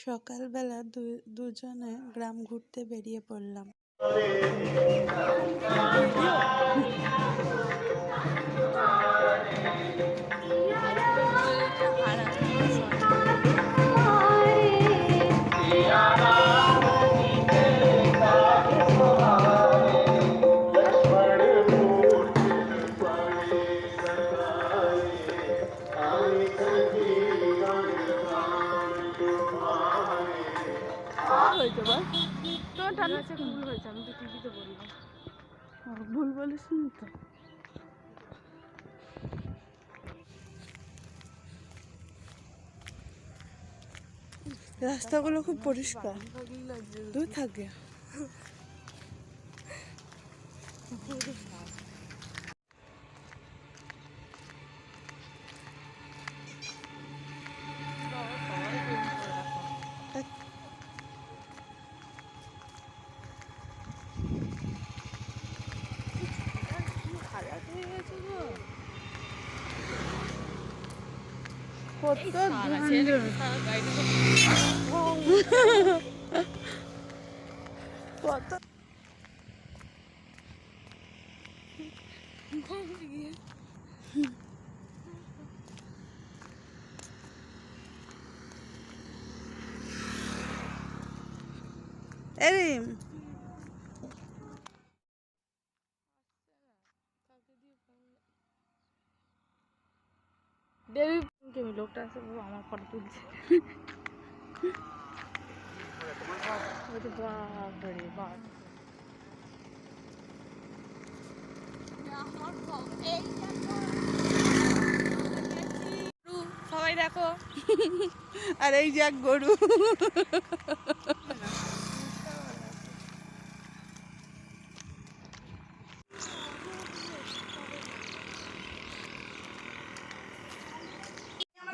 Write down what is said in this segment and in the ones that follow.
সকালবেলা দুজনে গ্রাম ঘুরতে বেরিয়ে পড়লাম। ভুল বলিস তো। রাস্তাগুলো খুব পরিষ্কার, দূর থাকে। কত কত এরিম দেবী লোকটা আছে, আমার ফটো তুলছে। সবাই দেখো, আর এই যে এক গরু।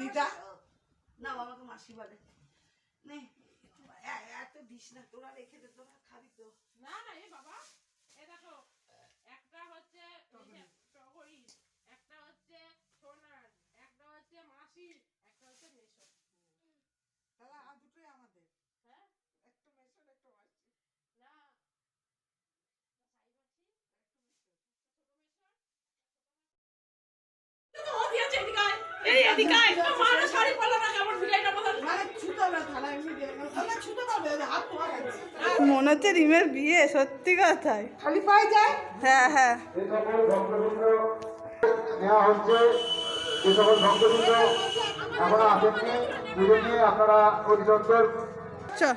দিদা না, আমাকে মাসি বলে এত দিস না, তোরা রেখে দে, তোরা খাবি তো। না না এ বাবা, এ দেখো, একটা হচ্ছে টগরি, একটা হচ্ছে সোনার, একটা হচ্ছে মাসি, একটা হচ্ছে মেশো। তাহলে আর দুটোই আমাদের। হ্যাঁ, একটা মেশো একটা মাসি। না মনে হচ্ছে রিমের বিয়ে, সত্যি কথাই। খালি পাই যায়। হ্যাঁ হ্যাঁ, চল।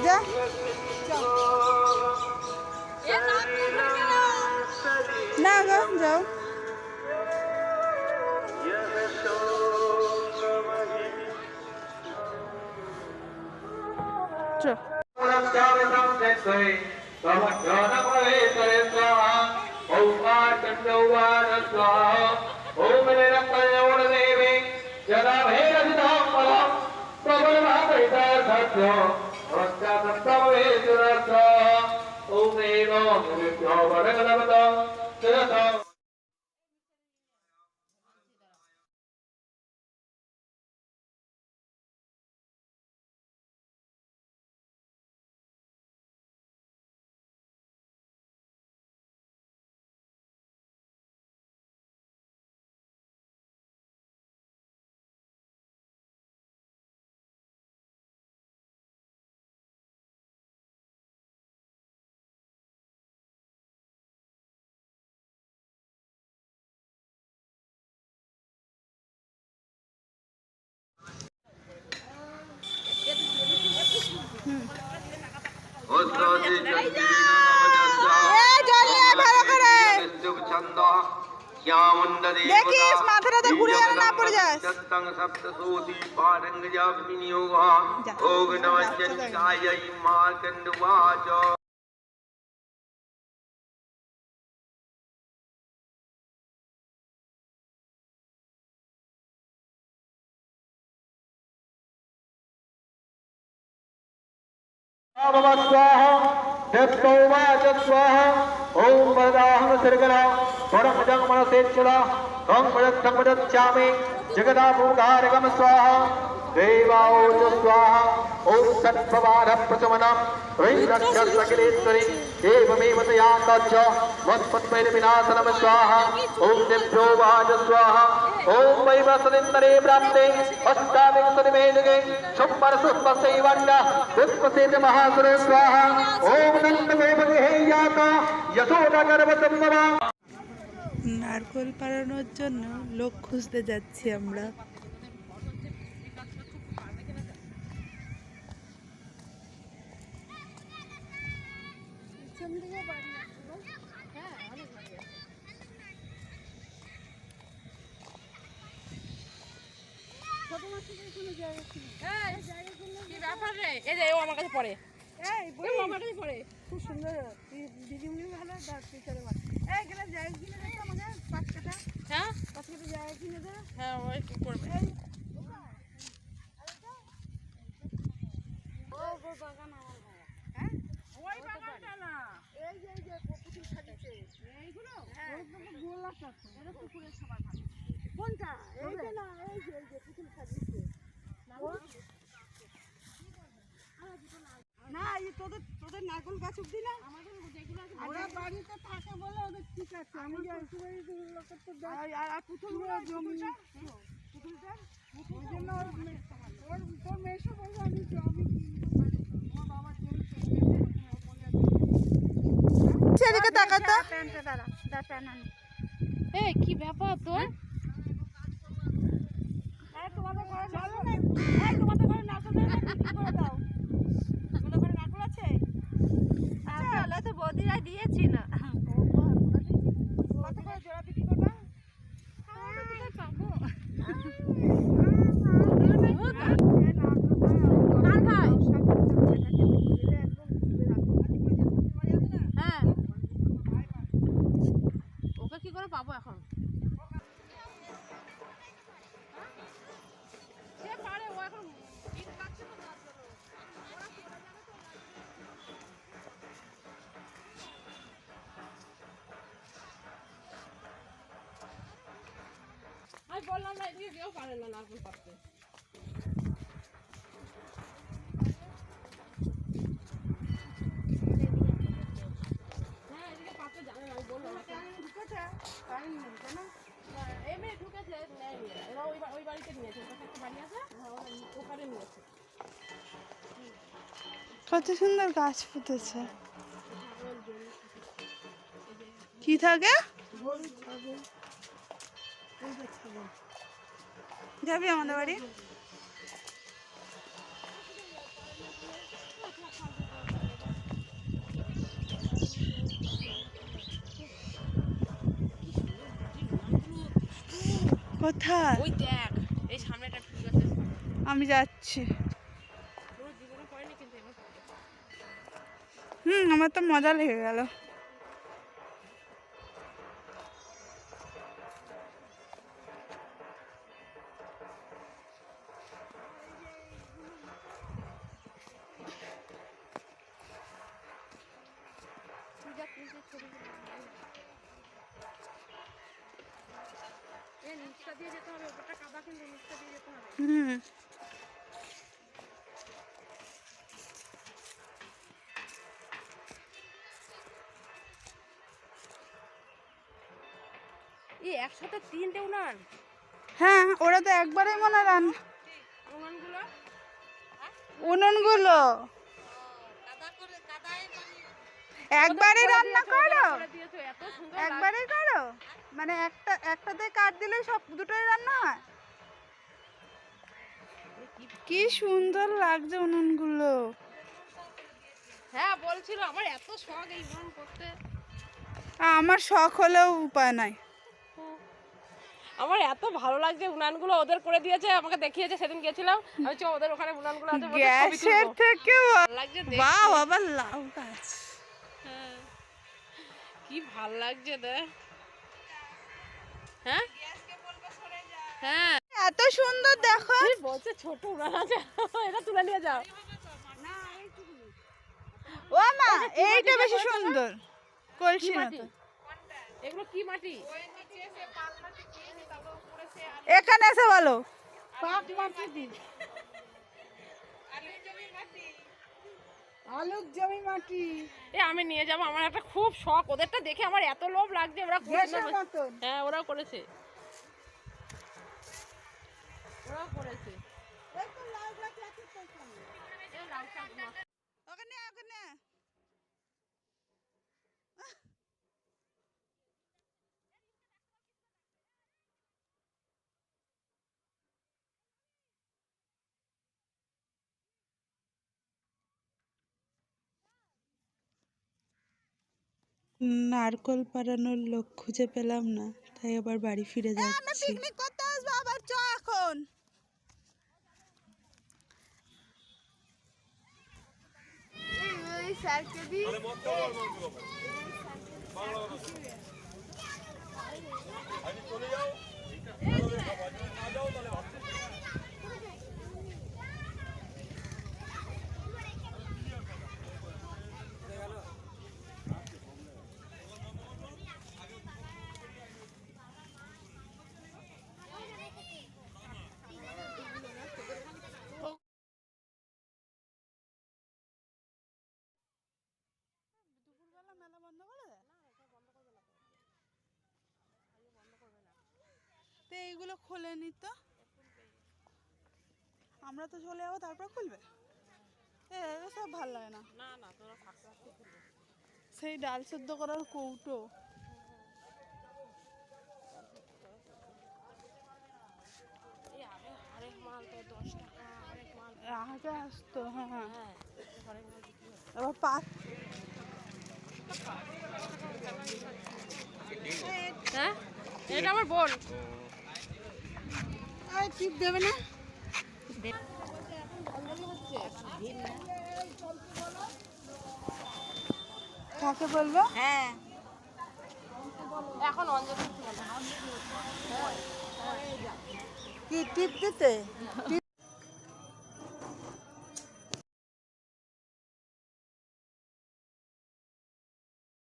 যা না গো, যাও। দেখিস মাথাটা ঘুরে যেন না পড়ে যাস। स्वाहा देवोवाच स्वाहा ओम वरदाहं सर्गना परम जग मनसेच्छला ओम पदच्छामि जगदाभूतारकम स्वाहा देवाओच स्वाहा ओम सत्भवान प्रचमनम रक्षसकिलेश्वरी एवमेव तया तच्च मत्पद्मैर्विनाशनम स्वाहा ओम देवोवाच स्वाहा ओम वैवस्वतिन्दरे प्राप्ते अष्टाविंशतिमेजुगे शुम्भरसुष्पशैवण्ड पुष्पसेच महासुरे स्वाहा ओम नन्ददेवदेहेयात यशोदगर्भसम्भवा। নারকোল পাড়ানোর জন্য লোক খুঁজতে যাচ্ছি আমরা। আমার কাছে পড়ে খুব সুন্দর দিদিমণি ভালো টিচারে ভালো। এই গেলে জায়গা কিনে দে আমাদের 5 কাঠা। হ্যাঁ 5 কাঠা জায়গা কিনে দে। হ্যাঁ ওই কি করবে ও গো বাগান আমার ভাই। হ্যাঁ ওই বাগানটা না এই যে পুকুর খালিছে এইগুলো হ্যাঁ গোল আছে এটা পুকুরের সবার ভালো। কোনটা এইটা না এই যে পুকুর খালিছে না এই তোদের নারকেল গাছ অব্দি না আমাদের যেগুলো আছে ওরা বাড়িতে থাকে বলে ওদের ঠিক আছে আমি যে লোকের তো আর পুতুলগুলো জমিটা ওই জন্য তোর মেয়েসো বলবো আমি আমার বাবার জমি সেদিকে তাকাতো প্যান্টটা দাঁড়া প্যান্ট আনি এই কি ব্যাপার তোর তোমাদের ঘরে চলো না তোমাদের ঘরে নারকেল করে দাও তো বৌদিরা দিয়েছি না কত করে জোড়া বিক্রি করবে পাবো হ্যাঁ ওকে কি করে পাবো এখন সে পারে ও এখন ঈদ পাচ্ছে তো আমি বললাম না এদিকে কেউ পারে না নারকেল পাড়তে হ্যাঁ এদিকে পাড়তে জানে না আমি বললাম ঢুকেছে পানি নেই কেন এমনি ঢুকেছে নেয়নি এরা ওই বাড়িতে নিয়েছে ওখানে একটা বাড়ি আছে ওখানে নিয়েছে কত সুন্দর গাছ ফুটেছে কি থাকে যাবি আমাদের বাড়ি কোথায় ওই দেখ এই সামনেটা ফুল আছে আমি যাচ্ছি পুরো জীবনে পড়েনি কিন্তু এবার আমার তো মজা লেগে গেল নিচটা দিয়ে যেতে হবে ওপরটা কাদা কিন্তু নিচটা দিয়ে যেতে হবে এই একসাথে 3টে উনান হ্যাঁ ওরা তো একবারেই মনে রান্না উনানগুলো উনুনগুলো একবারে রান্না করো একবারে করো মানে একটাতে কাট দিলে সব দুটোই রান্না হয় কি সুন্দর লাগছে উনুনগুলো হ্যাঁ বলছিল আমার এত শখ এই উনান করতে আমার শখ হলেও উপায় নাই আমার এত ভালো লাগছে উনানগুলো ওদের করে দিয়েছে আমাকে দেখিয়েছে সেদিন গেছিলাম আমি চ ওদের ওখানে উনানগুলো আছে গ্যাসের থেকেও লাগছে বাহ বাবা লাউ গাছ কি ভাল লাগছে দেখ হ্যাঁ হ্যাঁ এত সুন্দর দেখো বলছে ছোট উনান আছে এটা তুলে নিয়ে যাও ও মা এইটা বেশি সুন্দর কলসি কি না মাটি? তো এগুলো কি মাটি? এখানে এসে বলো পাক মাটি দি আলুর জমি মাটি এ আমি নিয়ে যাবো, আমার একটা খুব শখ, ওদেরটা দেখে আমার এত লোভ লাগছে, ওরা করেছে দেশের না? মতন হ্যাঁ ওরাও করেছে, ওরাও করেছে। একটু লাউ গাছ আছে তো ওখানে। এ লাউ শাক না। ওখানে ওখানে নারকল পাড়ানোর লোক খুঁজে পেলাম না, তাই আবার বাড়ি ফিরে যাচ্ছি। আমরা পিকনিক করতে আসবো আবার, চ এখন। এই স্যারকে দি মেলা বন্ধ করে দেয়? তো এইগুলো খোলে নি তো, আমরা তো চলে যাবো তারপর খুলবে। সব ভালো লাগে না। না না তোরা থাকতে থাকতে খুলবে। সেই ডাল সেদ্ধ করার কৌটো এই আরেক মাল তো 10 টাকা, আরেক মাল। আগে আসতো। হ্যাঁ হ্যাঁ আরেক মাল বিক্রি হয়। আবার পাত হ্যাঁ এটা আমার বোন। টিপ দেবে না? কাকে বলবো? হ্যাঁ এখন অঞ্জলি কি টিপ দিতে?